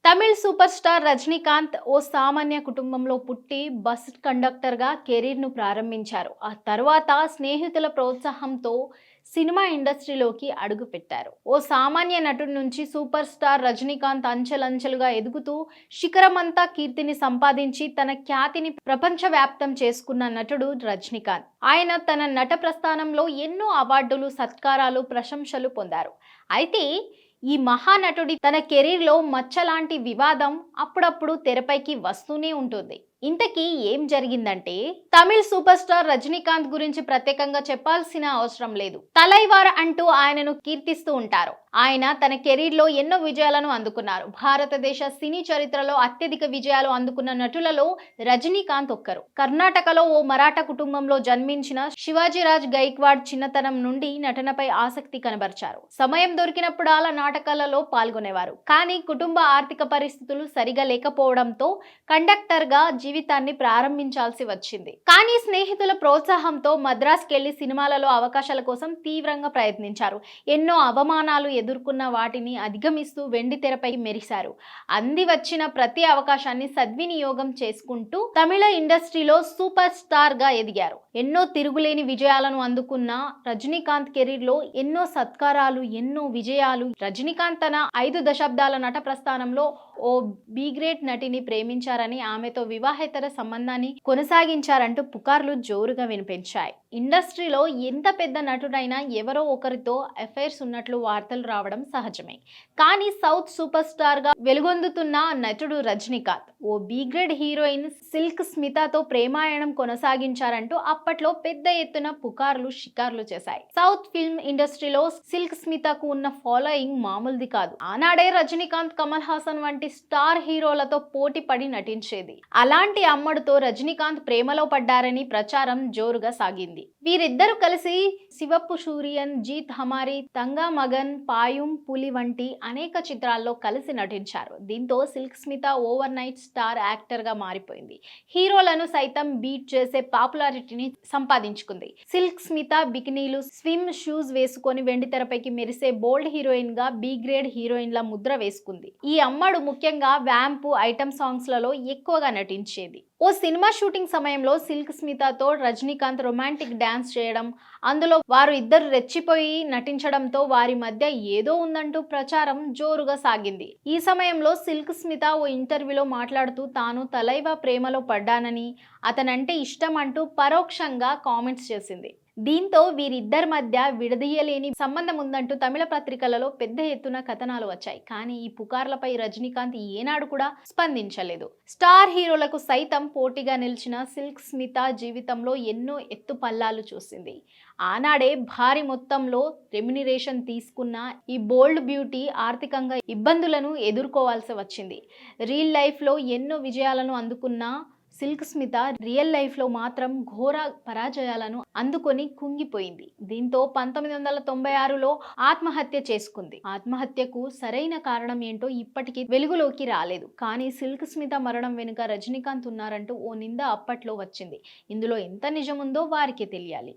Tamil super star Rajinikanth ఓ సామాన్య కుటుంబంలో పుట్టి బస్ కండక్టర్గా కెరీర్ను ప్రారంభించారు. ఆ తర్వాత స్నేహితుల ప్రోత్సాహంతో సినిమా ఇండస్ట్రీలోకి అడుగుపెట్టారు. ఓ సామాన్య నటుడి నుంచి సూపర్ స్టార్ రజనీకాంత్ అంచెలంచెలుగా ఎదుగుతూ శిఖరమంతా కీర్తిని సంపాదించి తన ఖ్యాతిని ప్రపంచవ్యాప్తం చేసుకున్న నటుడు రజనీకాంత్. ఆయన తన నట ప్రస్థానంలో ఎన్నో అవార్డులు, సత్కారాలు, ప్రశంసలు పొందారు. అయితే ఈ మహానటుడి తన కెరీర్లో మచ్చలాంటి వివాదం అప్పుడప్పుడు తెరపైకి వస్తూనే ఉంటుంది. ఇంతకీ ఏం జరిగిందంటే, తమిళ్ సూపర్ స్టార్ రజనీకాంత్ గురించి ప్రత్యేకంగా చెప్పాల్సిన అవసరం లేదు. తలైవార్ అంటూ ఆయనను కీర్తిస్తూ ఉంటారు. ఆయన తన కెరీర్లో ఎన్నో విజయాలను అందుకున్నారు. భారతదేశ సినీ చరిత్రలో అత్యధిక విజయాలు అందుకున్న నటులలో రజనీకాంత్ ఒక్కరు. కర్ణాటకలో ఓ మరాఠా కుటుంబంలో జన్మించిన శివాజీరాజ్ గైక్వాడ్ చిన్నతనం నుండి నటనపై ఆసక్తి కనబర్చారు. సమయం దొరికినప్పుడల్లా నాటకాలలో పాల్గొనేవారు. కానీ కుటుంబ ఆర్థిక పరిస్థితులు సరిగా లేకపోవడంతో కండక్టర్గా జీవితాన్ని ప్రారంభించాల్సి వచ్చింది. కానీ స్నేహితుల ప్రోత్సాహంతో మద్రాసుకెళ్లి సినిమాలలో అవకాశాల కోసం తీవ్రంగా ప్రయత్నించారు. ఎన్నో అవమానాలు ఎదుర్కొన్న వాటిని అధిగమిస్తూ వెండి తెరపై మెరిశారు. అంది వచ్చిన ప్రతి అవకాశాన్ని సద్వినియోగం చేసుకుంటూ తమిళ ఇండస్ట్రీలో సూపర్ స్టార్ గా ఎదిగారు. ఎన్నో తిరుగులేని విజయాలను అందుకున్న రజనీకాంత్ కెరీర్ లో ఎన్నో సత్కారాలు, ఎన్నో విజయాలు. రజనీకాంత్ తన 5 దశాబ్దాల నట ప్రస్థానంలో ఓ బి గ్రేడ్ నటిని ప్రేమించారని, ఆమెతో వివాహేతర సంబంధాన్ని కొనసాగించారంటూ పుకార్లు జోరుగా వినిపించాయి. ఇండస్ట్రీలో ఎంత పెద్ద నటుడైనా ఎవరో ఒకరితో అఫైర్స్ ఉన్నట్లు వార్తలు రావడం సహజమే. కానీ సౌత్ సూపర్ స్టార్ గా వెలుగొందుతున్న నటుడు రజనీకాంత్ ఓ బి గ్రేడ్ హీరోయిన్ సిల్క్ స్మితతో ప్రేమాయణం కొనసాగించారంటూ అప్పట్లో పెద్ద ఎత్తున పుకార్లు షికార్లు చేశాయి. సౌత్ ఫిల్మ్ ఇండస్ట్రీలో సిల్క్ స్మితకు ఉన్న ఫాలోయింగ్ మామూలుది కాదు. ఆనాడే రజనీకాంత్, కమల్ హాసన్ వంటి స్టార్ హీరోలతో పోటీ పడి నటించేది. అలాంటి అమ్మడుతో రజనీకాంత్ ప్రేమలో పడ్డారని ప్రచారం జోరుగా సాగింది. వీరిద్దరూ కలిసి శివప్పు సూరియన్, జీత్ హమారి, తంగా మగన్, పాయుం పులి వంటి అనేక చిత్రాల్లో కలిసి నటించారు. దీంతో Silk Smitha overnight star actor గా మారిపోయింది. హీరోలను సైతం బీట్ చేసే పాపులారిటీని సంపాదించుకుంది. సిల్క్ స్మిత బికినీలు, స్విమ్ షూస్ వేసుకొని వెండి తెరపైకి మెరిసే బోల్డ్ హీరోయిన్ గా బి గ్రేడ్ హీరోయిన్ల ముద్ర వేసుకుంది. ఈ అమ్మడు ముఖ్యంగా వ్యాంపు, ఐటమ్ సాంగ్స్ లలో ఎక్కువగా నటించేది. ఓ సినిమా షూటింగ్ సమయంలో సిల్క్ స్మితతో రజనీకాంత్ రొమాంటిక్ డాన్స్ చేయడం, అందులో వారు ఇద్దరు రెచ్చిపోయి నటించడంతో వారి మధ్య ఏదో ఉందంటూ ప్రచారం జోరుగా సాగింది. ఈ సమయంలో సిల్క్ స్మిత ఓ ఇంటర్వ్యూలో మాట్లాడుతూ తాను తలైవా ప్రేమలో పడ్డానని, అతనంటే ఇష్టం అంటూ పరోక్షంగా కామెంట్స్ చేసింది. దీంతో వీరిద్దరి మధ్య విడదీయలేని సంబంధం ఉందంటూ తమిళ పత్రికలలో పెద్ద ఎత్తున కథనాలు వచ్చాయి. కానీ ఈ పుకార్లపై రజనీకాంత్ ఏనాడు కూడా స్పందించలేదు. స్టార్ హీరోలకు సైతం పోటీగా నిలిచిన సిల్క్ స్మిత జీవితంలో ఎన్నో ఎత్తుపల్లాలు చూసింది. ఆనాడే భారీ మొత్తంలో రెమ్యునరేషన్ తీసుకున్న ఈ బోల్డ్ బ్యూటీ ఆర్థికంగా ఇబ్బందులను ఎదుర్కోవాల్సి వచ్చింది. రియల్ లైఫ్లో ఎన్నో విజయాలను అందుకున్న సిల్క్ స్మిత రియల్ లైఫ్ లో మాత్రం ఘోర పరాజయాలను అందుకొని కుంగిపోయింది. దీంతో 1996లో ఆత్మహత్య చేసుకుంది. ఆత్మహత్యకు సరైన కారణం ఏంటో ఇప్పటికీ వెలుగులోకి రాలేదు. కానీ సిల్క్ స్మిత మరణం వెనుక రజనీకాంత్ ఉన్నారంటూ ఓ నింద అప్పట్లో వచ్చింది. ఇందులో ఎంత నిజముందో వారికి తెలియాలి.